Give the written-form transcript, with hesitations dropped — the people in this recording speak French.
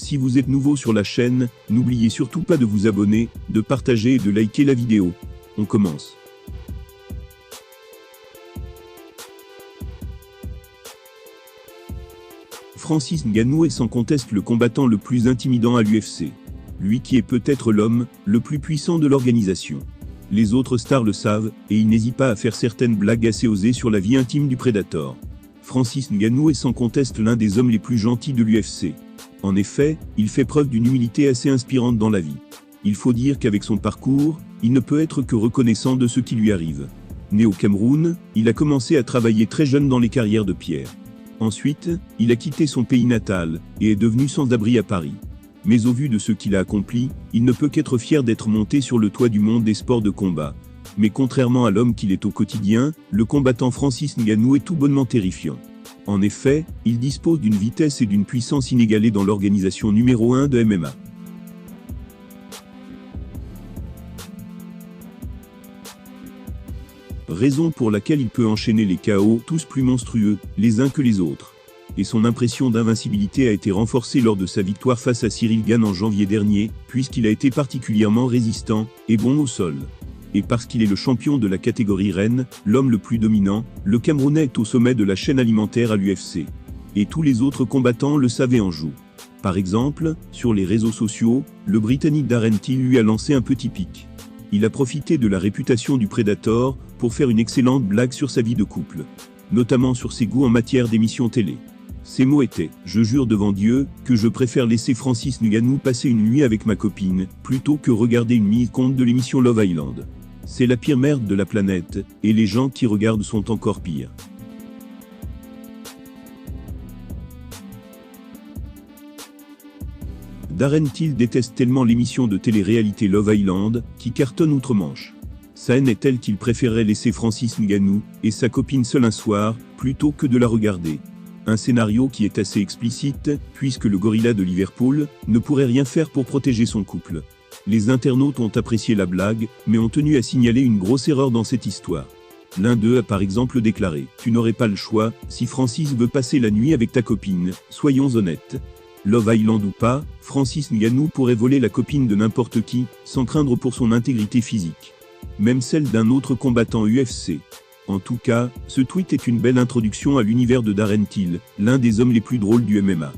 Si vous êtes nouveau sur la chaîne, n'oubliez surtout pas de vous abonner, de partager et de liker la vidéo. On commence. Francis Ngannou est sans conteste le combattant le plus intimidant à l'UFC. Lui qui est peut-être l'homme le plus puissant de l'organisation. Les autres stars le savent, et il n'hésite pas à faire certaines blagues assez osées sur la vie intime du Predator. Francis Ngannou est sans conteste l'un des hommes les plus gentils de l'UFC. En effet, il fait preuve d'une humilité assez inspirante dans la vie. Il faut dire qu'avec son parcours, il ne peut être que reconnaissant de ce qui lui arrive. Né au Cameroun, il a commencé à travailler très jeune dans les carrières de pierre. Ensuite, il a quitté son pays natal, et est devenu sans-abri à Paris. Mais au vu de ce qu'il a accompli, il ne peut qu'être fier d'être monté sur le toit du monde des sports de combat. Mais contrairement à l'homme qu'il est au quotidien, le combattant Francis Ngannou est tout bonnement terrifiant. En effet, il dispose d'une vitesse et d'une puissance inégalées dans l'organisation numéro 1 de MMA. Raison pour laquelle il peut enchaîner les KO, tous plus monstrueux, les uns que les autres. Et son impression d'invincibilité a été renforcée lors de sa victoire face à Cyril Gane en janvier dernier, puisqu'il a été particulièrement résistant, et bon au sol. Et parce qu'il est le champion de la catégorie reine, l'homme le plus dominant, le Camerounais est au sommet de la chaîne alimentaire à l'UFC. Et tous les autres combattants le savaient en joue. Par exemple, sur les réseaux sociaux, le Britannique Darren Till lui a lancé un petit pic. Il a profité de la réputation du Predator pour faire une excellente blague sur sa vie de couple. Notamment sur ses goûts en matière d'émissions télé. Ses mots étaient « Je jure devant Dieu que je préfère laisser Francis Ngannou passer une nuit avec ma copine, plutôt que regarder une mise-compte de l'émission Love Island. C'est la pire merde de la planète, et les gens qui regardent sont encore pires. » Darren Till déteste tellement l'émission de télé-réalité Love Island, qui cartonne outre-Manche. Sa haine est telle qu'il préférerait laisser Francis Ngannou et sa copine seule un soir, plutôt que de la regarder. Un scénario qui est assez explicite, puisque le gorilla de Liverpool ne pourrait rien faire pour protéger son couple. Les internautes ont apprécié la blague, mais ont tenu à signaler une grosse erreur dans cette histoire. L'un d'eux a par exemple déclaré « Tu n'aurais pas le choix, si Francis veut passer la nuit avec ta copine, soyons honnêtes. Love Island ou pas, Francis Ngannou pourrait voler la copine de n'importe qui, sans craindre pour son intégrité physique. Même celle d'un autre combattant UFC. » En tout cas, ce tweet est une belle introduction à l'univers de Darren Till, l'un des hommes les plus drôles du MMA.